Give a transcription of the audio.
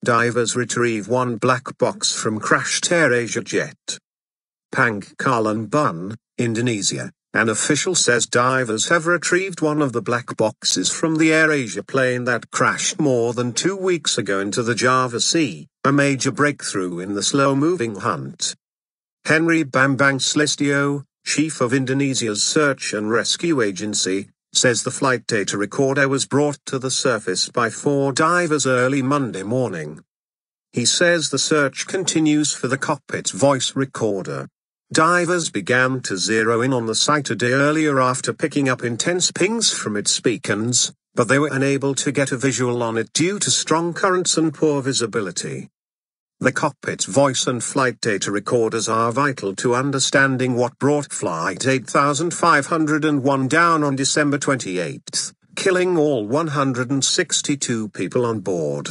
Divers retrieve one black box from crashed AirAsia jet. Pangkalan, Indonesia. An official says divers have retrieved one of the black boxes from the AirAsia plane that crashed more than 2 weeks ago into the Java Sea, a major breakthrough in the slow-moving hunt. Henry Bambang Slistio, chief of Indonesia's search and rescue agency, says the flight data recorder was brought to the surface by 4 divers early Monday morning. He says the search continues for the cockpit's voice recorder. Divers began to zero in on the site a day earlier after picking up intense pings from its beacons, but they were unable to get a visual on it due to strong currents and poor visibility. The cockpit's voice and flight data recorders are vital to understanding what brought Flight 8501 down on December 28, killing all 162 people on board.